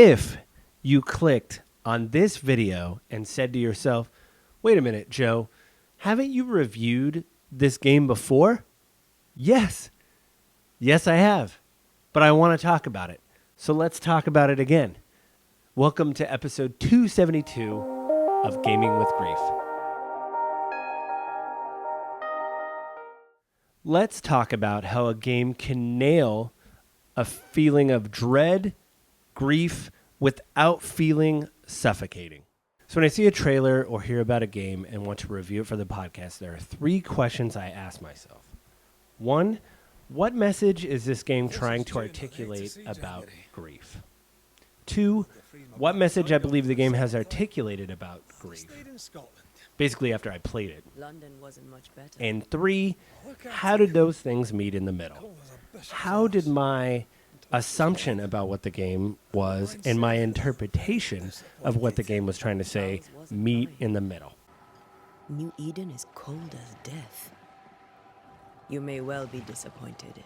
if you clicked on this video and said to yourself, wait a minute, Joe, haven't you reviewed this game before? Yes. Yes, I have. But I want to talk about it. So let's talk about it again. Welcome to episode 272 of Gaming with Grief. Let's talk about how a game can nail a feeling of dread, grief, without feeling suffocating. So when I see a trailer or hear about a game and want to review it for the podcast, there are three questions I ask myself. One, what message is this game trying to articulate about grief? Two, what message I believe the game has articulated about grief? Basically after I played it. London wasn't much better. And three, how did those things meet in the middle? How did my assumption about what the game was and my interpretation of what the game was trying to say meet in the middle? New Eden is cold as death. You may well be disappointed.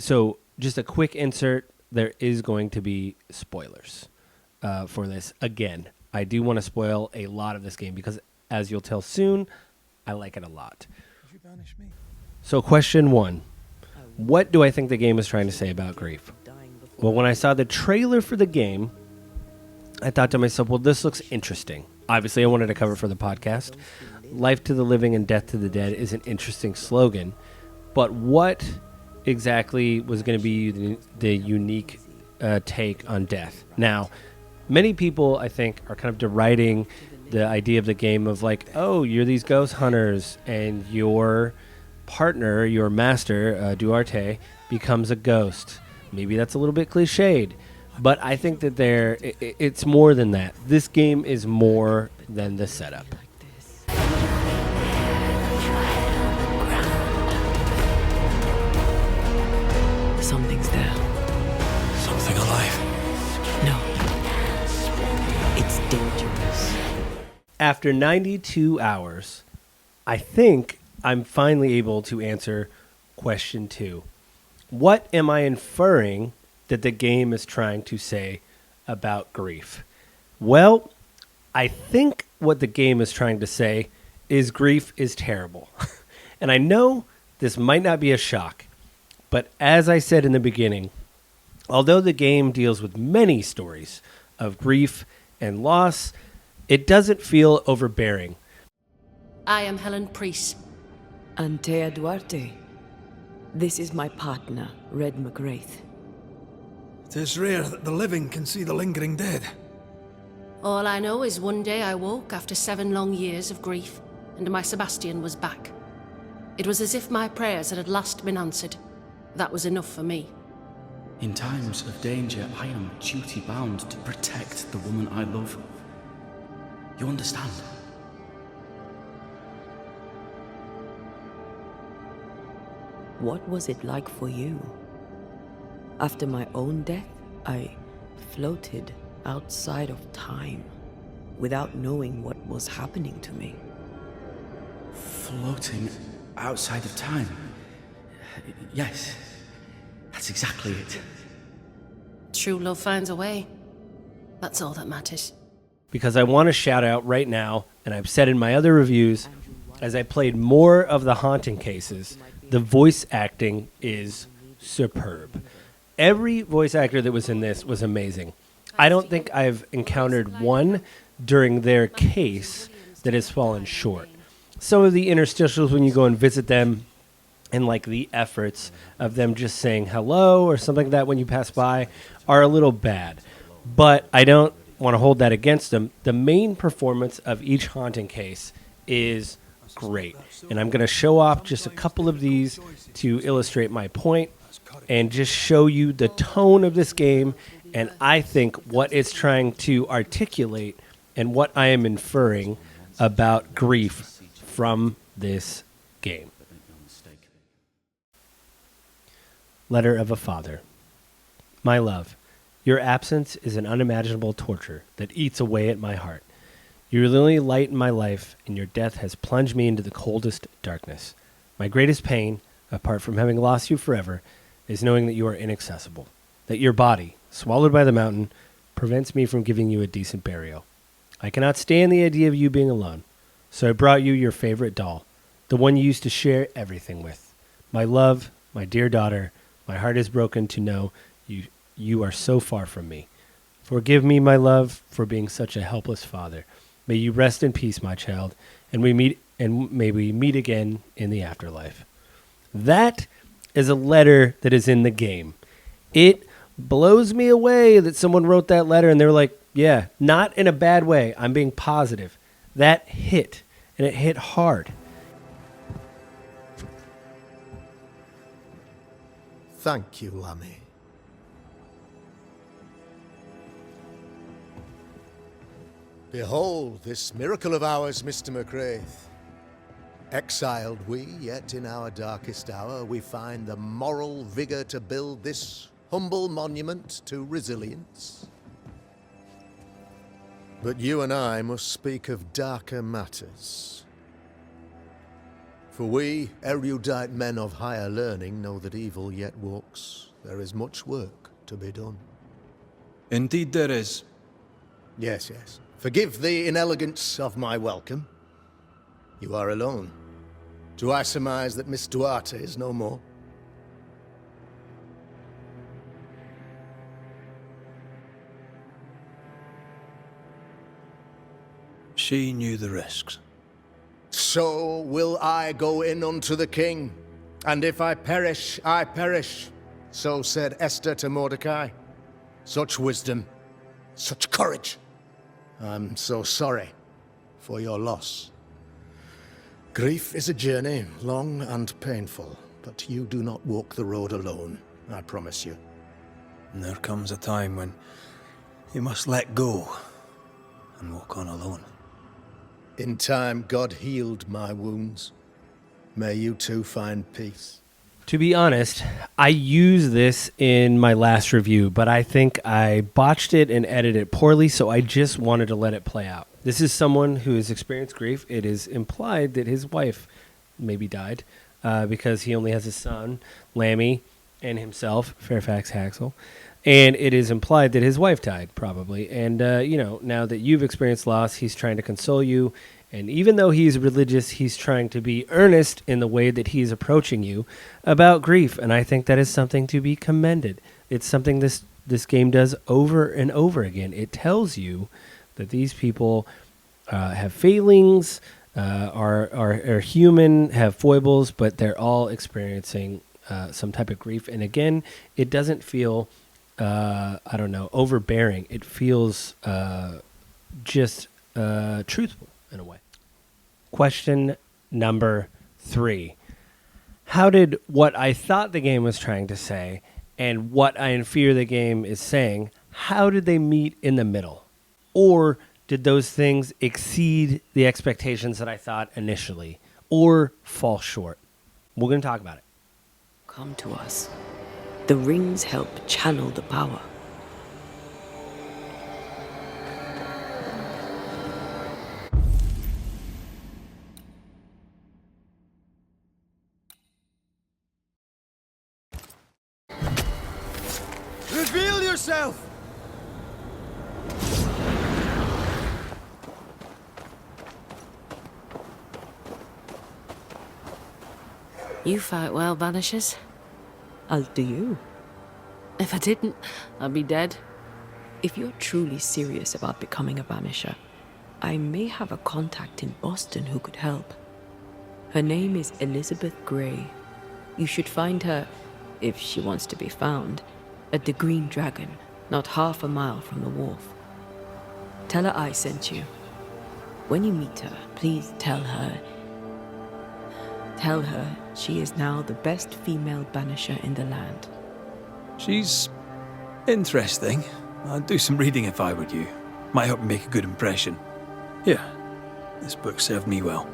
So just a quick insert, there is going to be spoilers for this. Again, I do want to spoil a lot of this game because, as you'll tell soon, I like it a lot. Did you banish me? So question one, what do I think the game is trying to say about grief? Well, when I saw the trailer for the game, I thought to myself, well, this looks interesting. Obviously, I wanted to cover it for the podcast. Life to the living and death to the dead is an interesting slogan, but what exactly was going to be the unique take on death? Now, many people, I think, are kind of deriding the idea of the game of like, oh, you're these ghost hunters and your partner, your master, Duarte, becomes a ghost. Maybe that's a little bit cliched, but I think that it's more than that. This game is more than the setup. Something's there. Something alive. No. It's dangerous. After 92 hours, I think I'm finally able to answer question 2. What am I inferring that the game is trying to say about grief? Well, I think what the game is trying to say is grief is terrible. And I know this might not be a shock, but as I said in the beginning, although the game deals with many stories of grief and loss, it doesn't feel overbearing. I am Helen Priest. Antea Duarte. This is my partner, Red McGrath. It is rare that the living can see the lingering dead. All I know is one day I woke after 7 long years of grief, and my Sebastian was back. It was as if my prayers had at last been answered. That was enough for me. In times of danger, I am duty-bound to protect the woman I love. You understand? What was it like for you? After my own death, I floated outside of time without knowing what was happening to me. Floating outside of time? Yes, that's exactly it. True love finds a way. That's all that matters. Because I want to shout out right now, and I've said in my other reviews, as I played more of the haunting cases, the voice acting is superb. Every voice actor that was in this was amazing. I don't think I've encountered one during their case that has fallen short. Some of the interstitials when you go and visit them, and like the efforts of them just saying hello or something like that when you pass by are a little bad. But I don't want to hold that against them. The main performance of each haunting case is great. And I'm going to show off just a couple of these to illustrate my point and just show you the tone of this game and I think what it's trying to articulate and what I am inferring about grief from this game. But make no mistake. Letter of a Father. My love, your absence is an unimaginable torture that eats away at my heart. You are the only light in my life, and your death has plunged me into the coldest darkness. My greatest pain, apart from having lost you forever, is knowing that you are inaccessible, that your body, swallowed by the mountain, prevents me from giving you a decent burial. I cannot stand the idea of you being alone, so I brought you your favorite doll, the one you used to share everything with. My love, my dear daughter, my heart is broken to know you are so far from me. Forgive me, my love, for being such a helpless father. May you rest in peace, my child, and may we meet again in the afterlife. That is a letter that is in the game. It blows me away that someone wrote that letter and they were like, yeah, not in a bad way. I'm being positive. That hit, and it hit hard. Thank you, Lammy. Behold this miracle of ours, Mr. McCraith. Exiled we, yet in our darkest hour we find the moral vigor to build this humble monument to resilience. But you and I must speak of darker matters. For we, erudite men of higher learning, know that evil yet walks. There is much work to be done. Indeed there is. Yes, yes. Forgive the inelegance of my welcome. You are alone. Do I surmise that Miss Duarte is no more? She knew the risks. So will I go in unto the king, and if I perish, I perish. So said Esther to Mordecai. Such wisdom, such courage. I'm so sorry for your loss. Grief is a journey, long and painful, but you do not walk the road alone, I promise you. And there comes a time when you must let go and walk on alone. In time, God healed my wounds. May you too find peace. To be honest, I used this in my last review, but I think I botched it and edited it poorly, so I just wanted to let it play out. This is someone who has experienced grief. It is implied that his wife maybe died because he only has a son, Lammy, and himself, Fairfax Haxel. And it is implied that his wife died, probably. And, now that you've experienced loss, he's trying to console you. And even though he's religious, he's trying to be earnest in the way that he's approaching you about grief. And I think that is something to be commended. It's something this game does over and over again. It tells you that these people have failings, are human, have foibles, but they're all experiencing some type of grief. And again, it doesn't feel... overbearing. It feels just truthful in a way. Question number 3. How did what I thought the game was trying to say and what I fear the game is saying, how did they meet in the middle? Or did those things exceed the expectations that I thought initially or fall short? We're going to talk about it. Come to us. The rings help channel the power. Reveal yourself! You fight well, Banishers. I'll do you. If I didn't, I'd be dead. If you're truly serious about becoming a Banisher, I may have a contact in Boston who could help. Her name is Elizabeth Grey. You should find her, if she wants to be found, at the Green Dragon, not half a mile from the wharf. Tell her I sent you. When you meet her, please tell her she is now the best female Banisher in the land. She's interesting. I'd do some reading if I were you. Might help me make a good impression. Here, this book served me well.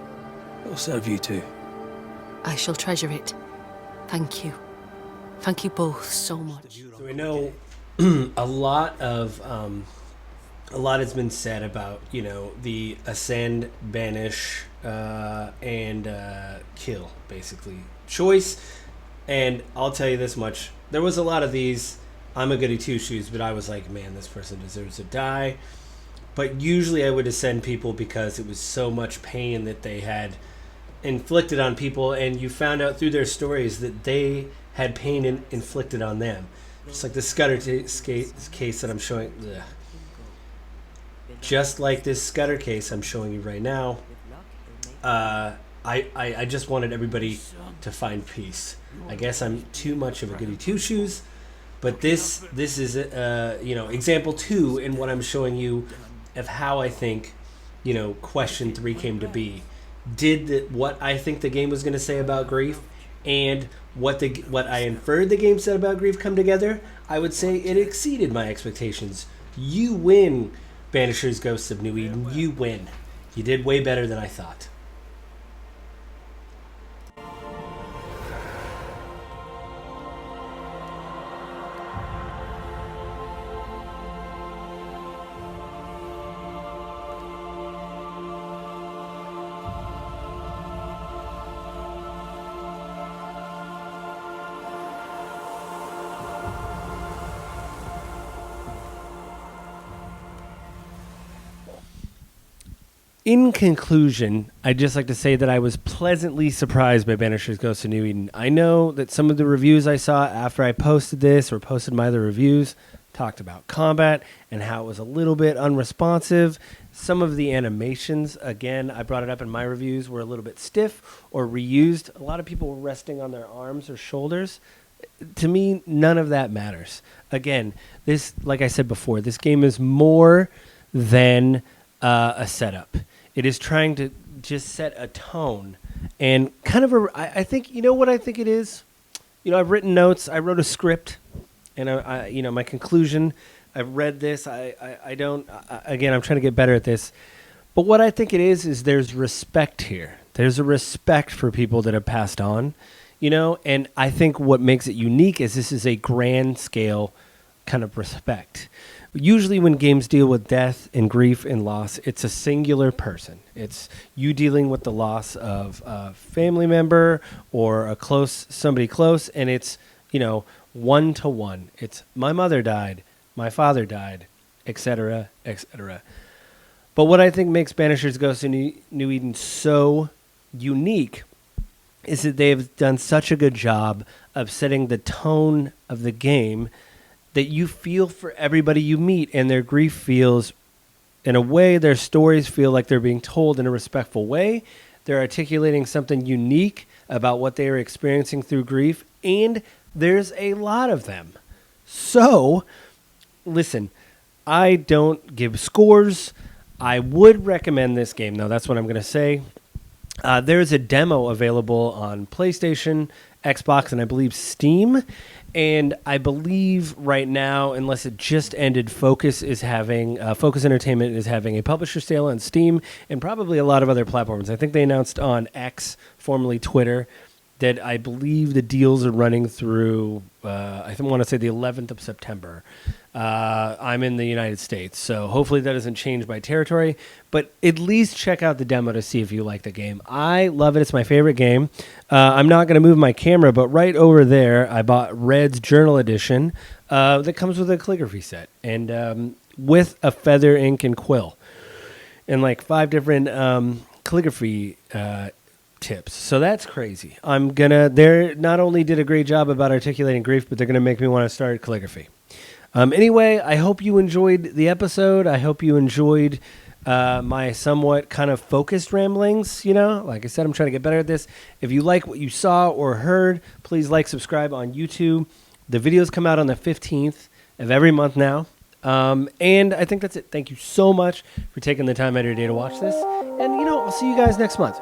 It'll serve you too. I shall treasure it. Thank you. Thank you both so much. So we know a lot has been said about, you know, the ascend, banish, and kill, basically, choice. And I'll tell you this much: there was a lot of these. I'm a goody two shoes, but I was like, man, this person deserves to die. But usually I would ascend people because it was so much pain that they had inflicted on people, and you found out through their stories that they had pain inflicted on them. Just like the Scudder case that I'm showing. Ugh. Just like this Scudder case I'm showing you right now. I just wanted everybody to find peace. I guess I'm too much of a goody two shoes, but this is example 2 in what I'm showing you of how I think, you know, question 3 came to be. Did what I think the game was going to say about grief and what I inferred the game said about grief come together? I would say it exceeded my expectations. You win, Banishers, Ghosts of New Eden. You win. You did way better than I thought. In conclusion, I'd just like to say that I was pleasantly surprised by Banishers Ghosts of New Eden. I know that some of the reviews I saw after I posted this or posted my other reviews talked about combat and how it was a little bit unresponsive. Some of the animations, again, I brought it up in my reviews, were a little bit stiff or reused. A lot of people were resting on their arms or shoulders. To me, none of that matters. Again, this, like I said before, this game is more than a setup. It is trying to just set a tone and kind of I think, you know what I think it is? You know, I've written notes. I wrote a script, and I you know, my conclusion, I've read this. I don't, again, I'm trying to get better at this. But what I think it is there's respect here. There's a respect for people that have passed on, you know, and I think what makes it unique is this is a grand scale kind of respect. Usually when games deal with death and grief and loss, it's a singular person. It's you dealing with the loss of a family member or somebody close, and it's, you know, one-to-one. It's my mother died, my father died, etc., etc. But what I think makes Banishers Ghosts of New Eden so unique is that they've done such a good job of setting the tone of the game that you feel for everybody you meet, and their grief feels, in a way, their stories feel like they're being told in a respectful way. They're articulating something unique about what they are experiencing through grief, and there's a lot of them. So, listen, I don't give scores. I would recommend this game, though. That's what I'm going to say. There's a demo available on PlayStation, Xbox, and I believe Steam. And I believe right now, unless it just ended, Focus Entertainment is having a publisher sale on Steam and probably a lot of other platforms. I think they announced on X, formerly Twitter, that I believe the deals are running through, I want to say the 11th of September. I'm in the United States, so hopefully that doesn't change by territory. But at least check out the demo to see if you like the game. I love it. It's my favorite game. I'm not going to move my camera, but right over there, I bought Red's Journal Edition that comes with a calligraphy set and with a feather, ink, and quill. And like 5 different calligraphy tips. So that's crazy. They not only did a great job about articulating grief, but they're going to make me want to start calligraphy. Anyway, I hope you enjoyed the episode. I hope you enjoyed my somewhat kind of focused ramblings. You know, like I said, I'm trying to get better at this. If you like what you saw or heard, please subscribe on YouTube. The videos come out on the 15th of every month now. And I think that's it. Thank you so much for taking the time out of your day to watch this. And, I'll see you guys next month.